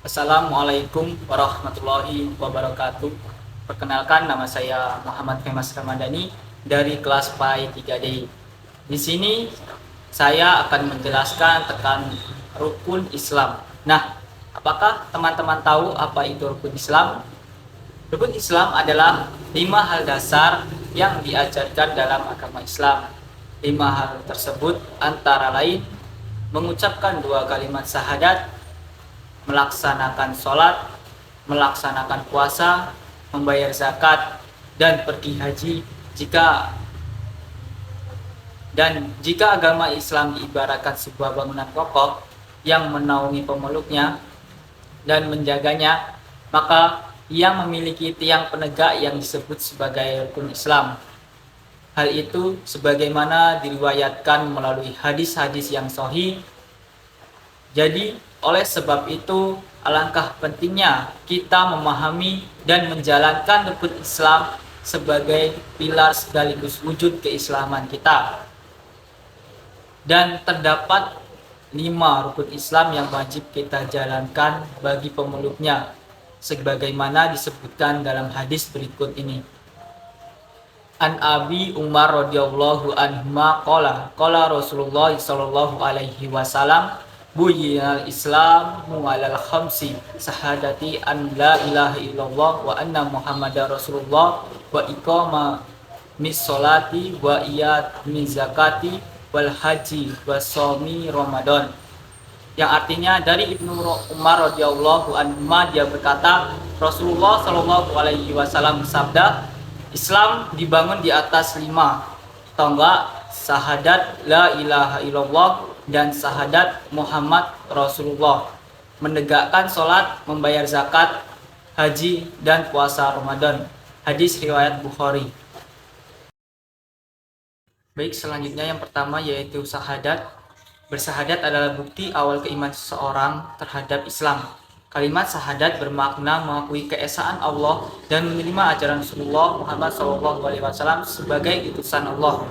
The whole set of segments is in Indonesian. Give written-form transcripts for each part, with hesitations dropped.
Assalamualaikum warahmatullahi wabarakatuh. Perkenalkan, nama saya Muhammad Femas Ramadhani dari kelas PAI 3D. Di sini saya akan menjelaskan tentang rukun Islam. Nah, apakah teman-teman tahu apa itu rukun Islam? Rukun Islam adalah 5 hal dasar yang diajarkan dalam agama Islam. 5 hal tersebut antara lain mengucapkan 2 kalimat syahadat, melaksanakan sholat, melaksanakan puasa, membayar zakat, dan pergi haji jika agama Islam diibaratkan sebuah bangunan kokoh yang menaungi pemeluknya dan menjaganya, maka ia memiliki tiang penegak yang disebut sebagai rukun Islam. Hal itu sebagaimana diriwayatkan melalui hadis-hadis yang sahih. Jadi, oleh sebab itu, alangkah pentingnya kita memahami dan menjalankan rukun Islam sebagai pilar sekaligus wujud keislaman kita. Dan terdapat 5 rukun Islam yang wajib kita jalankan bagi pemeluknya, sebagaimana disebutkan dalam hadis berikut ini. An Abi Umar radhiyallahu anhu qala Rasulullah sallallahu alaihi wasallam buyyinal islamu alal khamsi sahadati an la ilaha illallah wa anna muhammadar rasulullah wa iqama mis sholati wa iyat min zakati wal haji wa shaumi ramadan, yang artinya dari Ibnu Umar radhiyallahu anhu, dia berkata, Rasulullah shallallahu alaihi wasallam bersabda, Islam dibangun di atas 5, atau enggak, syahadat la ilaha illallah dan syahadat Muhammad Rasulullah, menegakkan sholat, membayar zakat, haji, dan puasa Ramadan. Hadis riwayat Bukhari. Baik, selanjutnya yang pertama yaitu syahadat. Bersahadat adalah bukti awal keimanan seseorang terhadap Islam. Kalimat syahadat bermakna mengakui keesaan Allah dan menerima ajaran Rasulullah Muhammad SAW sebagai utusan Allah.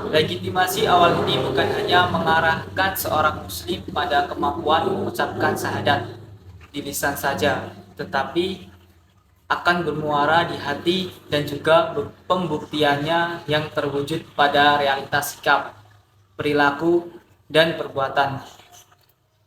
Legitimasi awal ini bukan hanya mengarahkan seorang muslim pada kemampuan mengucapkan syahadat di lisan saja, tetapi akan bermuara di hati dan juga pembuktiannya yang terwujud pada realitas sikap, perilaku, dan perbuatan.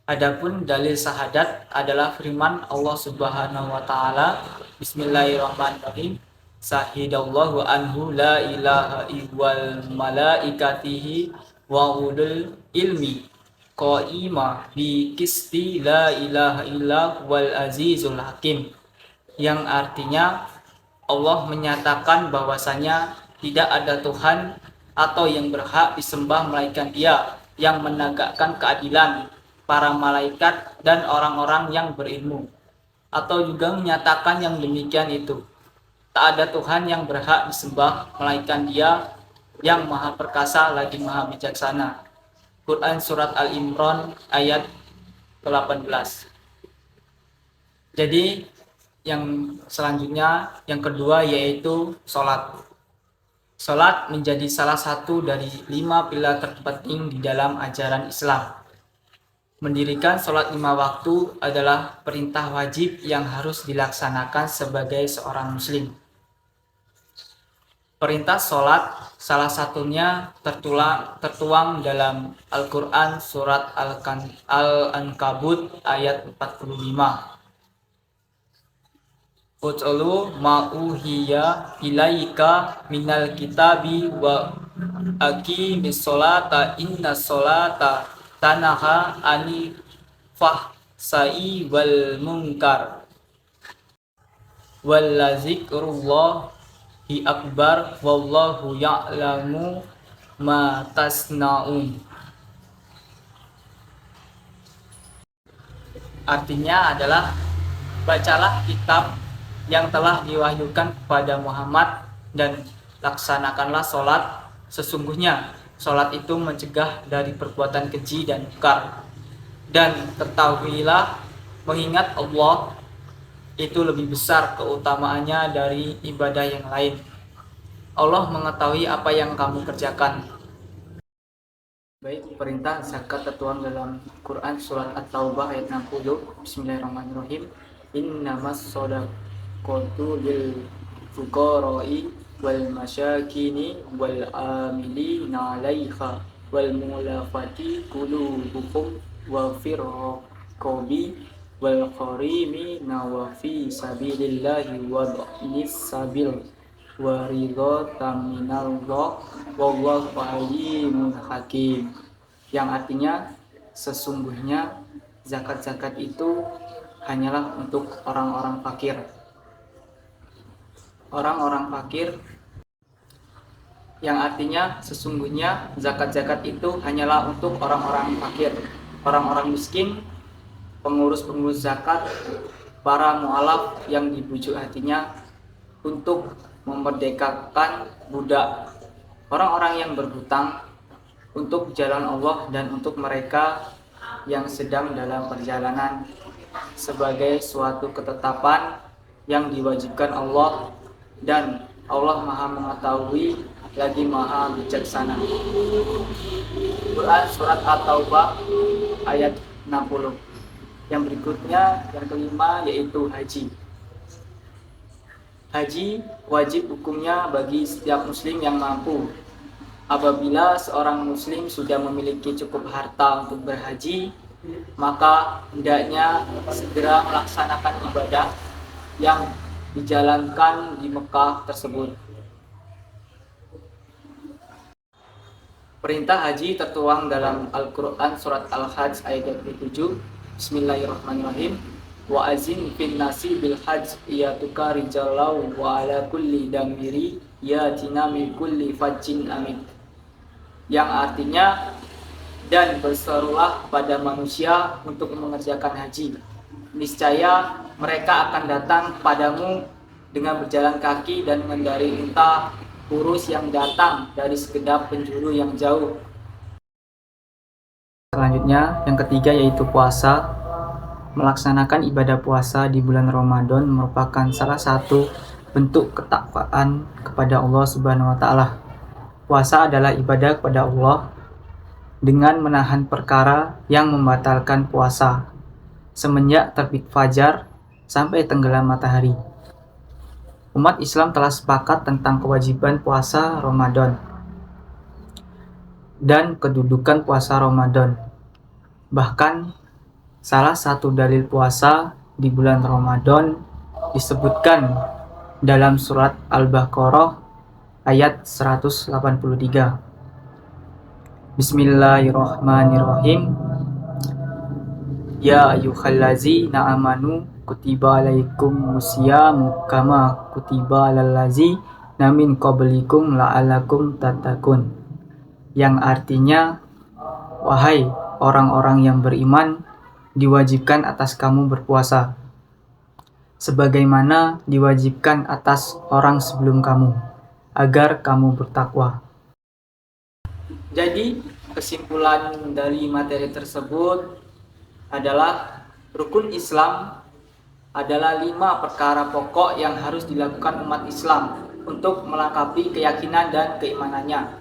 Adapun dalil syahadat adalah firman Allah Subhanahu wa taala, Bismillahirrahmanirrahim. Sahidallahu anhu la ilaha wal malaikatihi wa ulul ilmi qaima bi qisti la ilaha illa wal azizul hakim, yang artinya Allah menyatakan bahwasanya tidak ada Tuhan atau yang berhak disembah melainkan Dia yang menegakkan keadilan, para malaikat dan orang-orang yang berilmu, atau juga menyatakan yang demikian itu, tak ada Tuhan yang berhak disembah melainkan Dia yang maha perkasa lagi maha bijaksana. Quran Surat Al-Imran ayat ke-18. Jadi yang selanjutnya, yang kedua yaitu sholat. Sholat menjadi salah satu dari 5 pilar terpenting di dalam ajaran Islam. Mendirikan sholat 5 waktu adalah perintah wajib yang harus dilaksanakan sebagai seorang muslim. Perintah sholat salah satunya tertuang dalam Al-Quran Surat Al-Ankabut ayat 45. Utlu ma'uhiya ilaika minal kitabi wa aqimis sholata inna sholata tanaha anil fahsai wal munkar wala zikrullahi akbar wallahu ya'lamu ma tasnaun. Artinya adalah, bacalah kitab yang telah diwahyukan kepada Muhammad dan laksanakanlah sholat. Sesungguhnya sholat itu mencegah dari perbuatan keji dan mungkar. Dan ketahuilah, mengingat Allah itu lebih besar keutamaannya dari ibadah yang lain. Allah mengetahui apa yang kamu kerjakan. Baik, perintah zakat tertuang dalam Quran surat At-Taubah ayat 60. Bismillahirrahmanirrahim. Innamas shadaqatu lil fuqara'i wal masyakini wal amilina 'alaiha wal mulafati qulubuhum wa firqabi wal qarimi wa fi sabilillahi wa ibnis sabil wa ridhatan minallah wallahu alimun hakim, yang artinya sesungguhnya zakat-zakat itu hanyalah untuk orang-orang fakir. Orang-orang fakir, yang artinya sesungguhnya zakat-zakat itu hanyalah untuk orang-orang fakir, orang-orang miskin, pengurus-pengurus zakat, para mu'alaf yang dibujuk hatinya untuk memerdekakan budak, orang-orang yang berhutang untuk jalan Allah, dan untuk mereka yang sedang dalam perjalanan, sebagai suatu ketetapan yang diwajibkan Allah, dan Allah Maha mengetahui lagi Maha bijaksana. Quran surat At-Taubah ayat 60. Yang berikutnya, yang kelima, yaitu haji. Haji wajib hukumnya bagi setiap muslim yang mampu. Apabila seorang muslim sudah memiliki cukup harta untuk berhaji, maka hendaknya segera melaksanakan ibadah yang dijalankan di Mekah tersebut. Perintah haji tertuang dalam Al-Quran surat Al-Hajj ayat 27. Bismillahirrahmanirrahim. Wa azin fin nasi bil hajj yatuka rijalau wa ala kulli damiri yatina min kulli fajjin amin, yang artinya, dan berserulah pada manusia untuk mengerjakan haji, niscaya mereka akan datang padamu dengan berjalan kaki dan mengendarai unta kurus yang datang dari sekedap penjuru yang jauh. Selanjutnya, yang ketiga, yaitu puasa. Melaksanakan ibadah puasa di bulan Ramadan merupakan salah satu bentuk ketakwaan kepada Allah Subhanahu wa taala. Puasa adalah ibadah kepada Allah dengan menahan perkara yang membatalkan puasa semenjak terbit fajar sampai tenggelam matahari. Umat Islam telah sepakat tentang kewajiban puasa Ramadan dan kedudukan puasa Ramadan. Bahkan salah satu dalil puasa di bulan Ramadan disebutkan dalam surat Al-Baqarah ayat 183. Bismillahirrahmanirrahim. Ya ayyuhallazina amanu kutiba alaikumusyamu kama kutiba alal ladzina min qablikum la'allakum tattaqun, yang artinya, wahai orang-orang yang beriman, diwajibkan atas kamu berpuasa sebagaimana diwajibkan atas orang sebelum kamu, agar kamu bertakwa. Jadi, kesimpulan dari materi tersebut adalah rukun Islam adalah 5 perkara pokok yang harus dilakukan umat Islam untuk melengkapi keyakinan dan keimanannya.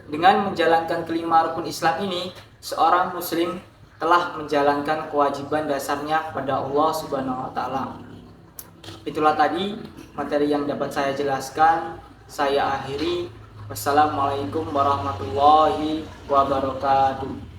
Dengan menjalankan kelima rukun Islam ini, seorang muslim telah menjalankan kewajiban dasarnya kepada Allah Subhanahu wa taala. Itulah tadi materi yang dapat saya jelaskan. Saya akhiri. Wassalamualaikum warahmatullahi wabarakatuh.